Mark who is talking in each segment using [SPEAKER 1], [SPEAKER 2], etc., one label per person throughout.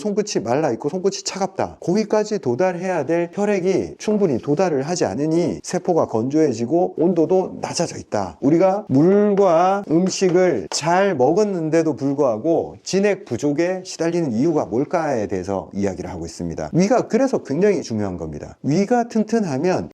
[SPEAKER 1] 손끝이 말라있고 손끝이 차갑다, 거기까지 도달해야 될 혈액이 충분히 도달을 하지 않으니 세포가 건조해지고 온도도 낮아져 있다. 우리가 물과 음식을 잘 먹었는데도 불구하고 진액 부족에 시달리는 이유가 뭘까에 대해서 이야기를 하고 있습니다. 위가 그래서 굉장히 중요한 겁니다. 위가 튼튼하면.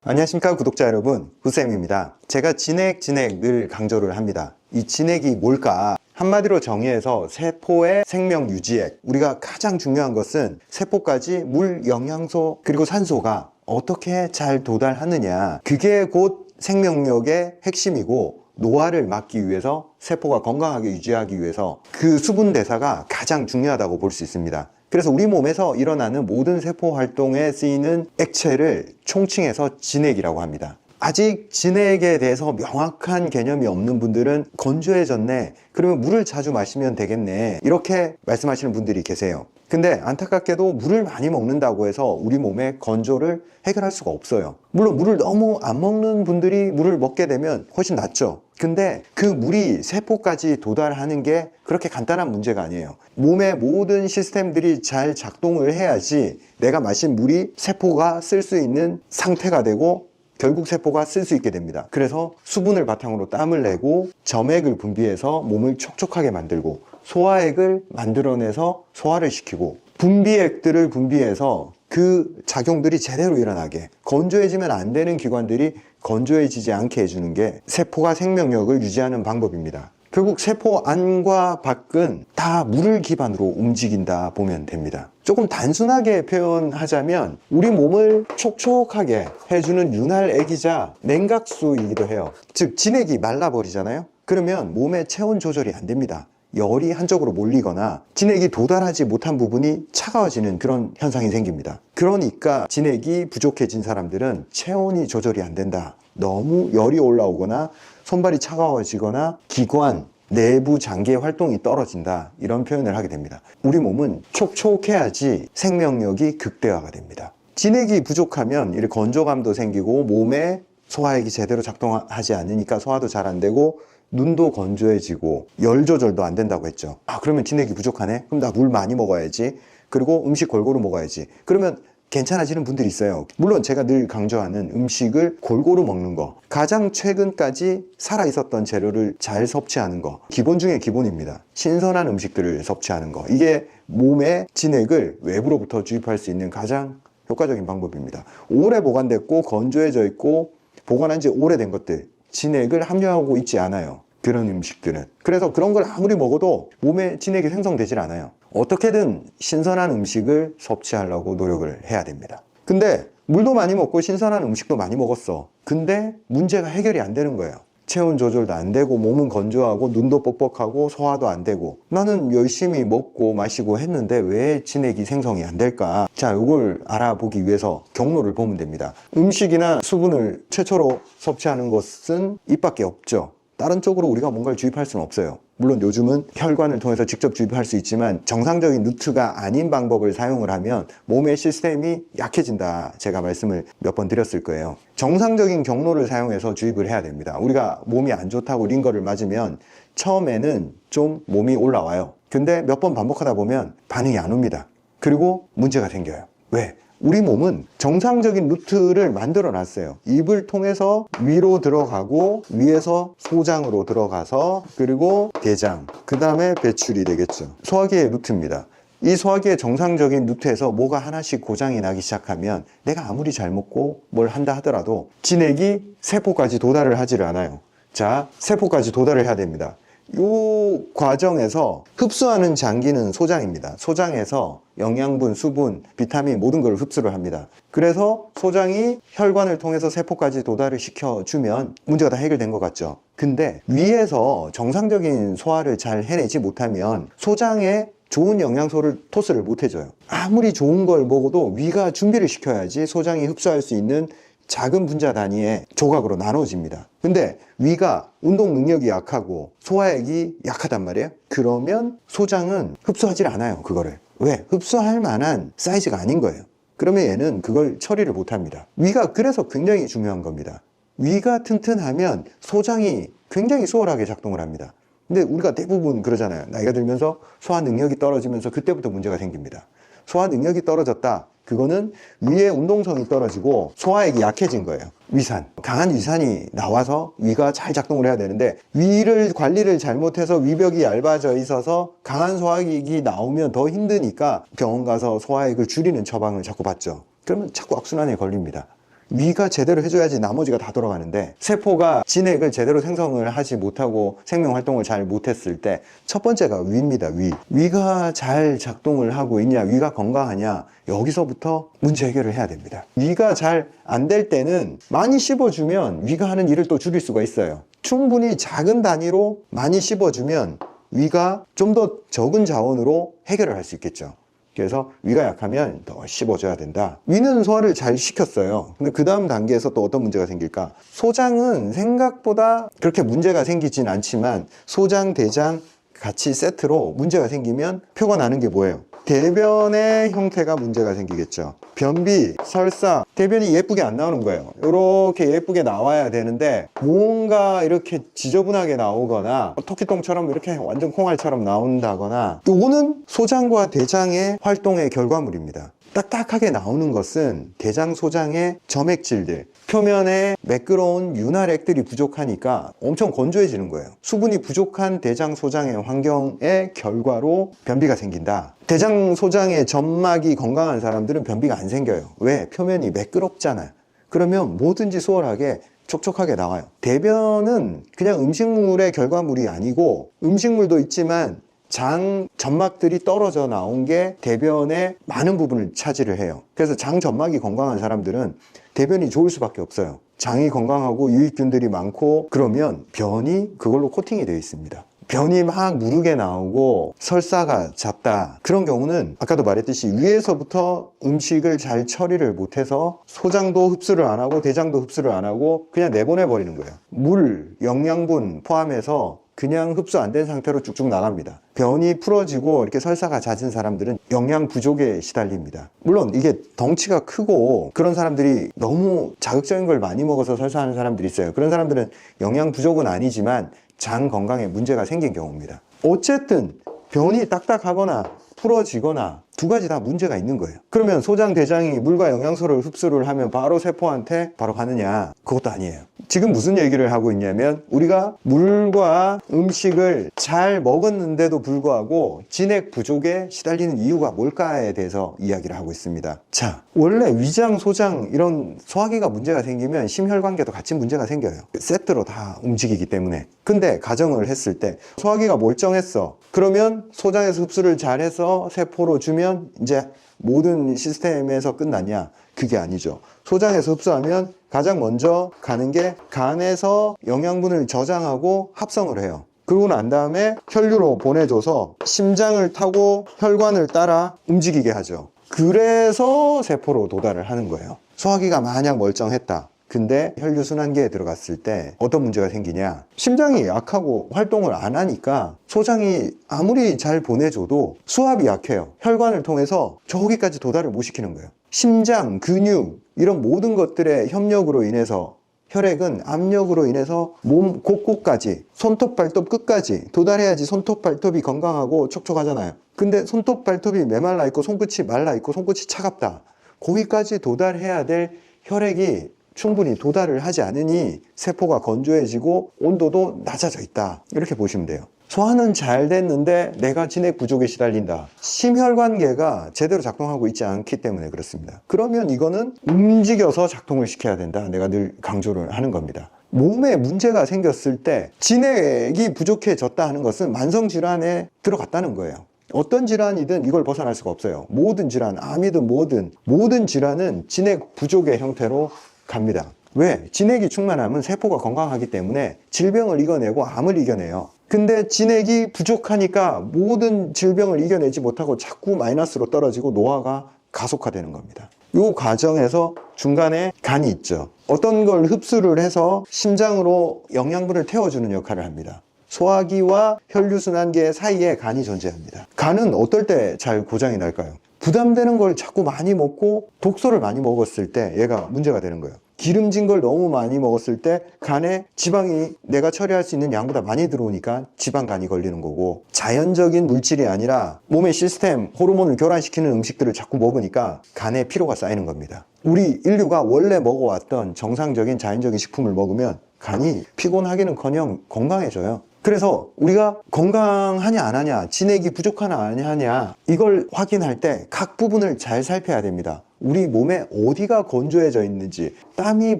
[SPEAKER 1] 안녕하십니까 구독자 여러분, 구쌤입니다. 제가 진액 늘 강조를 합니다. 이 진액이 뭘까? 한마디로 정의해서 세포의 생명 유지액. 우리가 가장 중요한 것은 세포까지 물, 영양소 그리고 산소가 어떻게 잘 도달하느냐, 그게 곧 생명력의 핵심이고, 노화를 막기 위해서, 세포가 건강하게 유지하기 위해서 그 수분 대사가 가장 중요하다고 볼 수 있습니다. 그래서 우리 몸에서 일어나는 모든 세포 활동에 쓰이는 액체를 총칭해서 진액이라고 합니다. 아직 진액에 대해서 명확한 개념이 없는 분들은 건조해졌네, 그러면 물을 자주 마시면 되겠네, 이렇게 말씀하시는 분들이 계세요. 근데 안타깝게도 물을 많이 먹는다고 해서 우리 몸의 건조를 해결할 수가 없어요. 물론 물을 너무 안 먹는 분들이 물을 먹게 되면 훨씬 낫죠. 근데 그 물이 세포까지 도달하는 게 그렇게 간단한 문제가 아니에요. 몸의 모든 시스템들이 잘 작동을 해야지 내가 마신 물이 세포가 쓸 수 있는 상태가 되고 결국 세포가 쓸 수 있게 됩니다. 그래서 수분을 바탕으로 땀을 내고 점액을 분비해서 몸을 촉촉하게 만들고, 소화액을 만들어내서 소화를 시키고, 분비액들을 분비해서 그 작용들이 제대로 일어나게, 건조해지면 안 되는 기관들이 건조해지지 않게 해주는 게 세포가 생명력을 유지하는 방법입니다. 결국 세포 안과 밖은 다 물을 기반으로 움직인다 보면 됩니다. 조금 단순하게 표현하자면 우리 몸을 촉촉하게 해주는 윤활액이자 냉각수이기도 해요. 즉 진액이 말라버리잖아요. 그러면 몸의 체온 조절이 안 됩니다. 열이 한쪽으로 몰리거나 진액이 도달하지 못한 부분이 차가워지는 그런 현상이 생깁니다. 그러니까 진액이 부족해진 사람들은 체온이 조절이 안 된다, 너무 열이 올라오거나 손발이 차가워지거나 기관, 내부 장기의 활동이 떨어진다, 이런 표현을 하게 됩니다. 우리 몸은 촉촉해야지 생명력이 극대화가 됩니다. 진액이 부족하면 이렇게 건조감도 생기고 몸에 소화액이 제대로 작동하지 않으니까 소화도 잘 안 되고 눈도 건조해지고 열 조절도 안 된다고 했죠. 그러면 진액이 부족하네? 그럼 나 물 많이 먹어야지, 그리고 음식 골고루 먹어야지, 그러면 괜찮아지는 분들이 있어요. 물론 제가 늘 강조하는 음식을 골고루 먹는 거, 가장 최근까지 살아있었던 재료를 잘 섭취하는 거, 기본 중에 기본입니다. 신선한 음식들을 섭취하는 거, 이게 몸에 진액을 외부로부터 주입할 수 있는 가장 효과적인 방법입니다. 오래 보관됐고 건조해져 있고 보관한 지 오래된 것들, 진액을 함유하고 있지 않아요, 그런 음식들은. 그래서 그런 걸 아무리 먹어도 몸에 진액이 생성되질 않아요. 어떻게든 신선한 음식을 섭취하려고 노력을 해야 됩니다. 근데 물도 많이 먹고 신선한 음식도 많이 먹었어. 근데 문제가 해결이 안 되는 거예요. 체온 조절도 안 되고 몸은 건조하고 눈도 뻑뻑하고 소화도 안 되고, 나는 열심히 먹고 마시고 했는데 왜 진액이 생성이 안 될까? 자, 이걸 알아보기 위해서 경로를 보면 됩니다. 음식이나 수분을 최초로 섭취하는 것은 입밖에 없죠. 다른 쪽으로 우리가 뭔가를 주입할 수는 없어요. 물론 요즘은 혈관을 통해서 직접 주입할 수 있지만 정상적인 루트가 아닌 방법을 사용을 하면 몸의 시스템이 약해진다, 제가 말씀을 몇 번 드렸을 거예요. 정상적인 경로를 사용해서 주입을 해야 됩니다. 우리가 몸이 안 좋다고 링거를 맞으면 처음에는 좀 몸이 올라와요. 근데 몇 번 반복하다 보면 반응이 안 옵니다. 그리고 문제가 생겨요. 왜? 우리 몸은 정상적인 루트를 만들어 놨어요. 입을 통해서 위로 들어가고 위에서 소장으로 들어가서 그리고 대장, 그 다음에 배출이 되겠죠. 소화기의 루트입니다. 이 소화기의 정상적인 루트에서 뭐가 하나씩 고장이 나기 시작하면 내가 아무리 잘 먹고 뭘 한다 하더라도 진액이 세포까지 도달을 하지를 않아요. 자, 세포까지 도달을 해야 됩니다. 이 과정에서 흡수하는 장기는 소장입니다. 소장에서 영양분, 수분, 비타민 모든 걸 흡수를 합니다. 그래서 소장이 혈관을 통해서 세포까지 도달을 시켜주면 문제가 다 해결된 것 같죠. 근데 위에서 정상적인 소화를 잘 해내지 못하면 소장에 좋은 영양소를 토스를 못 해줘요. 아무리 좋은 걸 먹어도 위가 준비를 시켜야지 소장이 흡수할 수 있는 작은 분자 단위의 조각으로 나눠집니다. 근데 위가 운동 능력이 약하고 소화액이 약하단 말이에요. 그러면 소장은 흡수하지 않아요, 그거를. 왜? 흡수할 만한 사이즈가 아닌 거예요. 그러면 얘는 그걸 처리를 못 합니다. 위가 그래서 굉장히 중요한 겁니다. 위가 튼튼하면 소장이 굉장히 수월하게 작동을 합니다. 근데 우리가 대부분 그러잖아요. 나이가 들면서 소화 능력이 떨어지면서 그때부터 문제가 생깁니다. 소화 능력이 떨어졌다. 그거는 위의 운동성이 떨어지고 소화액이 약해진 거예요. 위산. 강한 위산이 나와서 위가 잘 작동을 해야 되는데 위를 관리를 잘못해서 위벽이 얇아져 있어서 강한 소화액이 나오면 더 힘드니까 병원 가서 소화액을 줄이는 처방을 자꾸 받죠. 그러면 자꾸 악순환에 걸립니다. 위가 제대로 해줘야지 나머지가 다 돌아가는데 세포가 진액을 제대로 생성을 하지 못하고 생명 활동을 잘 못했을 때 첫 번째가 위입니다. 위가 잘 작동을 하고 있냐, 위가 건강하냐, 여기서부터 문제 해결을 해야 됩니다. 위가 잘 안 될 때는 많이 씹어주면 위가 하는 일을 또 줄일 수가 있어요. 충분히 작은 단위로 많이 씹어주면 위가 좀 더 적은 자원으로 해결을 할 수 있겠죠. 그래서 위가 약하면 더 씹어줘야 된다. 위는 소화를 잘 시켰어요. 근데 그 다음 단계에서 또 어떤 문제가 생길까? 소장은 생각보다 그렇게 문제가 생기진 않지만 소장, 대장 같이 세트로 문제가 생기면 표가 나는 게 뭐예요? 대변의 형태가 문제가 생기겠죠. 변비, 설사, 대변이 예쁘게 안 나오는 거예요. 이렇게 예쁘게 나와야 되는데 뭔가 이렇게 지저분하게 나오거나 토끼똥처럼 이렇게 완전 콩알처럼 나온다거나, 요거는 소장과 대장의 활동의 결과물입니다. 딱딱하게 나오는 것은 대장 소장의 점액질들, 표면에 매끄러운 윤활액들이 부족하니까 엄청 건조해지는 거예요. 수분이 부족한 대장 소장의 환경의 결과로 변비가 생긴다. 대장 소장의 점막이 건강한 사람들은 변비가 안 생겨요. 왜? 표면이 매끄럽잖아요. 그러면 뭐든지 수월하게 촉촉하게 나와요. 대변은 그냥 음식물의 결과물이 아니고, 음식물도 있지만 장 점막들이 떨어져 나온 게 대변의 많은 부분을 차지를 해요. 그래서 장 점막이 건강한 사람들은 대변이 좋을 수밖에 없어요. 장이 건강하고 유익균들이 많고 그러면 변이 그걸로 코팅이 되어 있습니다. 변이 막 무르게 나오고 설사가 잦다, 그런 경우는 아까도 말했듯이 위에서부터 음식을 잘 처리를 못해서 소장도 흡수를 안 하고 대장도 흡수를 안 하고 그냥 내보내 버리는 거예요. 물, 영양분 포함해서 그냥 흡수 안 된 상태로 쭉쭉 나갑니다. 변이 풀어지고 이렇게 설사가 잦은 사람들은 영양 부족에 시달립니다. 물론 이게 덩치가 크고 그런 사람들이 너무 자극적인 걸 많이 먹어서 설사하는 사람들이 있어요. 그런 사람들은 영양 부족은 아니지만 장 건강에 문제가 생긴 경우입니다. 어쨌든 변이 딱딱하거나 풀어지거나 두 가지 다 문제가 있는 거예요. 그러면 소장, 대장이 물과 영양소를 흡수를 하면 바로 세포한테 바로 가느냐? 그것도 아니에요. 지금 무슨 얘기를 하고 있냐면 우리가 물과 음식을 잘 먹었는데도 불구하고 진액 부족에 시달리는 이유가 뭘까에 대해서 이야기를 하고 있습니다. 자, 원래 위장, 소장 이런 소화기가 문제가 생기면 심혈관계도 같이 문제가 생겨요. 세트로 다 움직이기 때문에. 근데 가정을 했을 때 소화기가 멀쩡했어. 그러면 소장에서 흡수를 잘해서 세포로 주면 이제 모든 시스템에서 끝났냐? 그게 아니죠. 소장에서 흡수하면 가장 먼저 가는 게 간에서 영양분을 저장하고 합성을 해요. 그러고 난 다음에 혈류로 보내줘서 심장을 타고 혈관을 따라 움직이게 하죠. 그래서 세포로 도달을 하는 거예요. 소화기가 만약 멀쩡했다. 근데 혈류순환기에 들어갔을 때 어떤 문제가 생기냐? 심장이 약하고 활동을 안 하니까 소장이 아무리 잘 보내줘도 수압이 약해요. 혈관을 통해서 저기까지 도달을 못 시키는 거예요. 심장, 근육 이런 모든 것들의 협력으로 인해서 혈액은 압력으로 인해서 몸 곳곳까지 손톱 발톱 끝까지 도달해야지 손톱 발톱이 건강하고 촉촉하잖아요. 근데 손톱 발톱이 메말라 있고 손끝이 말라 있고 손끝이 차갑다. 거기까지 도달해야 될 혈액이 충분히 도달을 하지 않으니 세포가 건조해지고 온도도 낮아져 있다. 이렇게 보시면 돼요. 소화는 잘 됐는데 내가 진액 부족에 시달린다. 심혈관계가 제대로 작동하고 있지 않기 때문에 그렇습니다. 그러면 이거는 움직여서 작동을 시켜야 된다. 내가 늘 강조를 하는 겁니다. 몸에 문제가 생겼을 때 진액이 부족해졌다 하는 것은 만성질환에 들어갔다는 거예요. 어떤 질환이든 이걸 벗어날 수가 없어요. 모든 질환, 암이든 뭐든 모든 질환은 진액 부족의 형태로 갑니다. 왜? 진액이 충만하면 세포가 건강하기 때문에 질병을 이겨내고 암을 이겨내요. 근데 진액이 부족하니까 모든 질병을 이겨내지 못하고 자꾸 마이너스로 떨어지고 노화가 가속화되는 겁니다. 이 과정에서 중간에 간이 있죠. 어떤 걸 흡수를 해서 심장으로 영양분을 태워주는 역할을 합니다. 소화기와 혈류순환계 사이에 간이 존재합니다. 간은 어떨 때 잘 고장이 날까요? 부담되는 걸 자꾸 많이 먹고 독소를 많이 먹었을 때 얘가 문제가 되는 거예요. 기름진 걸 너무 많이 먹었을 때 간에 지방이 내가 처리할 수 있는 양보다 많이 들어오니까 지방간이 걸리는 거고, 자연적인 물질이 아니라 몸의 시스템, 호르몬을 교란시키는 음식들을 자꾸 먹으니까 간에 피로가 쌓이는 겁니다. 우리 인류가 원래 먹어왔던 정상적인 자연적인 식품을 먹으면 간이 피곤하기는커녕 건강해져요. 그래서 우리가 건강하냐 안 하냐, 진액이 부족하냐 안 하냐, 이걸 확인할 때 각 부분을 잘 살펴야 됩니다. 우리 몸에 어디가 건조해져 있는지, 땀이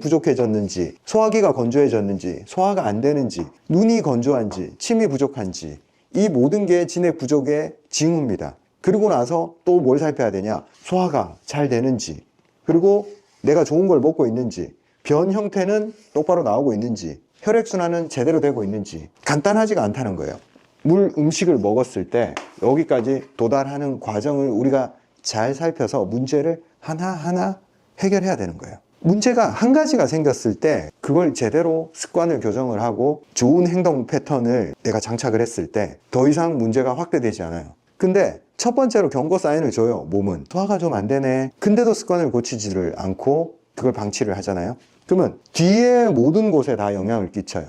[SPEAKER 1] 부족해졌는지, 소화기가 건조해졌는지, 소화가 안 되는지, 눈이 건조한지, 침이 부족한지, 이 모든 게 진액 부족의 징후입니다. 그리고 나서 또 뭘 살펴야 되냐, 소화가 잘 되는지, 그리고 내가 좋은 걸 먹고 있는지, 변 형태는 똑바로 나오고 있는지, 혈액순환은 제대로 되고 있는지, 간단하지가 않다는 거예요. 음식을 먹었을 때 여기까지 도달하는 과정을 우리가 잘 살펴서 문제를 하나하나 해결해야 되는 거예요. 문제가 한 가지가 생겼을 때 그걸 제대로 습관을 교정을 하고 좋은 행동 패턴을 내가 장착을 했을 때 더 이상 문제가 확대되지 않아요. 근데 첫 번째로 경고 사인을 줘요. 몸은 소화가 좀 안 되네. 근데도 습관을 고치지를 않고 그걸 방치를 하잖아요. 그러면 뒤에 모든 곳에 다 영향을 끼쳐요.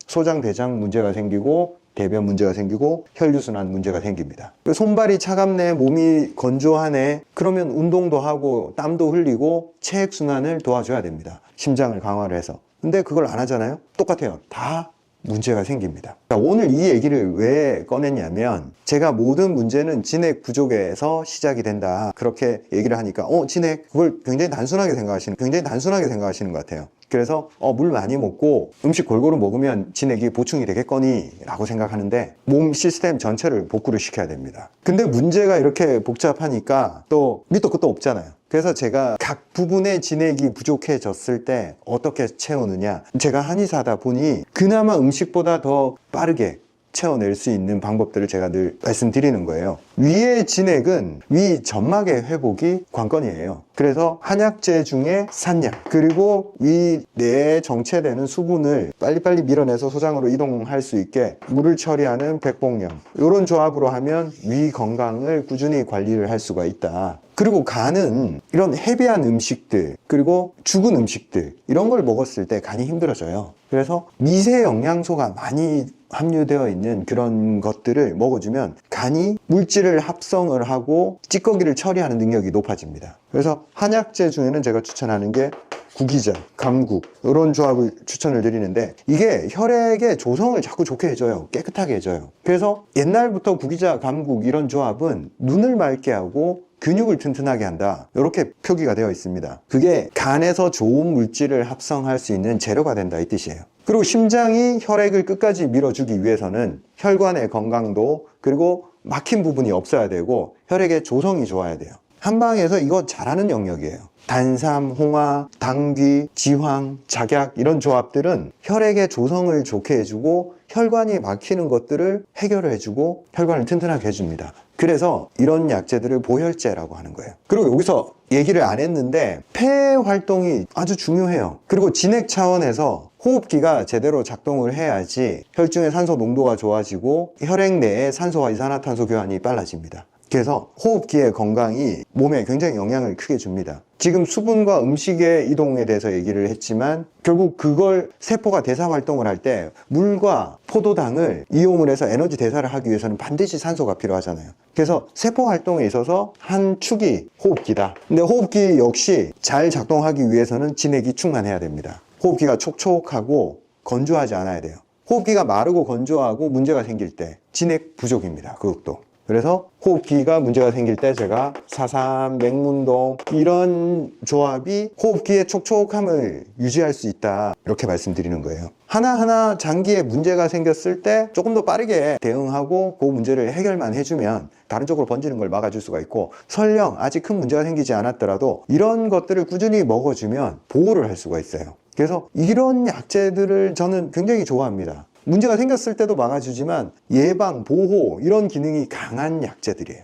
[SPEAKER 1] 소장, 대장 문제가 생기고, 대변 문제가 생기고, 혈류순환 문제가 생깁니다. 손발이 차갑네, 몸이 건조하네, 그러면 운동도 하고 땀도 흘리고 체액순환을 도와줘야 됩니다. 심장을 강화를 해서. 근데 그걸 안 하잖아요. 똑같아요. 다 문제가 생깁니다. 오늘 이 얘기를 왜 꺼냈냐면, 제가 모든 문제는 진액 부족에서 시작이 된다, 그렇게 얘기를 하니까 진액, 그걸 굉장히 단순하게 생각하시는 것 같아요. 그래서 물 많이 먹고 음식 골고루 먹으면 진액이 보충이 되겠거니 라고 생각하는데, 몸 시스템 전체를 복구를 시켜야 됩니다. 근데 문제가 이렇게 복잡하니까 또 밑도 끝도 없잖아요. 그래서 제가 각 부분의 진액이 부족해졌을 때 어떻게 채우느냐, 제가 한의사다 보니 그나마 음식보다 더 빠르게 채워낼 수 있는 방법들을 제가 늘 말씀드리는 거예요. 위의 진액은 위 점막의 회복이 관건이에요. 그래서 한약재 중에 산약, 그리고 위 내에 정체되는 수분을 빨리빨리 밀어내서 소장으로 이동할 수 있게 물을 처리하는 백봉령, 이런 조합으로 하면 위 건강을 꾸준히 관리를 할 수가 있다. 그리고 간은 이런 헤비한 음식들, 그리고 죽은 음식들, 이런 걸 먹었을 때 간이 힘들어져요. 그래서 미세 영양소가 많이 함유되어 있는 그런 것들을 먹어주면 간이 물질을 합성을 하고 찌꺼기를 처리하는 능력이 높아집니다. 그래서 한약재 중에는 제가 추천하는 게 구기자, 감국, 이런 조합을 추천을 드리는데, 이게 혈액의 조성을 자꾸 좋게 해줘요. 깨끗하게 해줘요. 그래서 옛날부터 구기자, 감국 이런 조합은 눈을 맑게 하고 근육을 튼튼하게 한다, 이렇게 표기가 되어 있습니다. 그게 간에서 좋은 물질을 합성할 수 있는 재료가 된다, 이 뜻이에요. 그리고 심장이 혈액을 끝까지 밀어주기 위해서는 혈관의 건강도, 그리고 막힌 부분이 없어야 되고 혈액의 조성이 좋아야 돼요. 한방에서 이거 잘하는 영역이에요. 단삼, 홍화, 당귀, 지황, 작약, 이런 조합들은 혈액의 조성을 좋게 해주고 혈관이 막히는 것들을 해결을 해주고 혈관을 튼튼하게 해줍니다. 그래서 이런 약재들을 보혈제라고 하는 거예요. 그리고 여기서 얘기를 안 했는데 폐 활동이 아주 중요해요. 그리고 진액 차원에서 호흡기가 제대로 작동을 해야지 혈중의 산소 농도가 좋아지고 혈액 내에 산소와 이산화탄소 교환이 빨라집니다. 그래서 호흡기의 건강이 몸에 굉장히 영향을 크게 줍니다. 지금 수분과 음식의 이동에 대해서 얘기를 했지만, 결국 그걸 세포가 대사 활동을 할 때 물과 포도당을 이용을 해서 에너지 대사를 하기 위해서는 반드시 산소가 필요하잖아요. 그래서 세포 활동에 있어서 한 축이 호흡기다. 근데 호흡기 역시 잘 작동하기 위해서는 진액이 충만해야 됩니다. 호흡기가 촉촉하고 건조하지 않아야 돼요. 호흡기가 마르고 건조하고 문제가 생길 때 진액 부족입니다. 그것도. 그래서 호흡기가 문제가 생길 때 제가 사삼, 맹문동, 이런 조합이 호흡기의 촉촉함을 유지할 수 있다, 이렇게 말씀드리는 거예요. 하나하나 장기에 문제가 생겼을 때 조금 더 빠르게 대응하고 그 문제를 해결만 해주면 다른 쪽으로 번지는 걸 막아줄 수가 있고, 설령 아직 큰 문제가 생기지 않았더라도 이런 것들을 꾸준히 먹어주면 보호를 할 수가 있어요. 그래서 이런 약재들을 저는 굉장히 좋아합니다. 문제가 생겼을 때도 막아주지만 예방, 보호, 이런 기능이 강한 약재들이에요.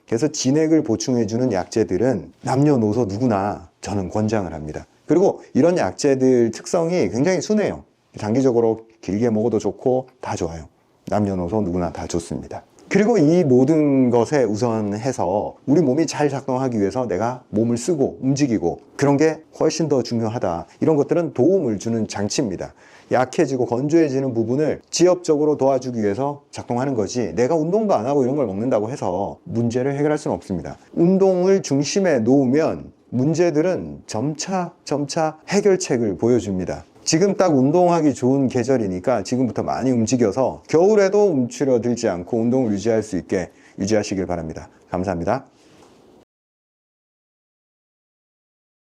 [SPEAKER 1] 그래서 진액을 보충해주는 약재들은 남녀노소 누구나 저는 권장을 합니다. 그리고 이런 약재들 특성이 굉장히 순해요. 장기적으로 길게 먹어도 좋고 다 좋아요. 남녀노소 누구나 다 좋습니다. 그리고 이 모든 것에 우선해서 우리 몸이 잘 작동하기 위해서 내가 몸을 쓰고 움직이고 그런 게 훨씬 더 중요하다. 이런 것들은 도움을 주는 장치입니다. 약해지고 건조해지는 부분을 지엽적으로 도와주기 위해서 작동하는 거지, 내가 운동도 안 하고 이런 걸 먹는다고 해서 문제를 해결할 수는 없습니다. 운동을 중심에 놓으면 문제들은 점차 해결책을 보여줍니다. 지금 딱 운동하기 좋은 계절이니까 지금부터 많이 움직여서 겨울에도 움츠러들지 않고 운동을 유지할 수 있게 유지하시길 바랍니다. 감사합니다.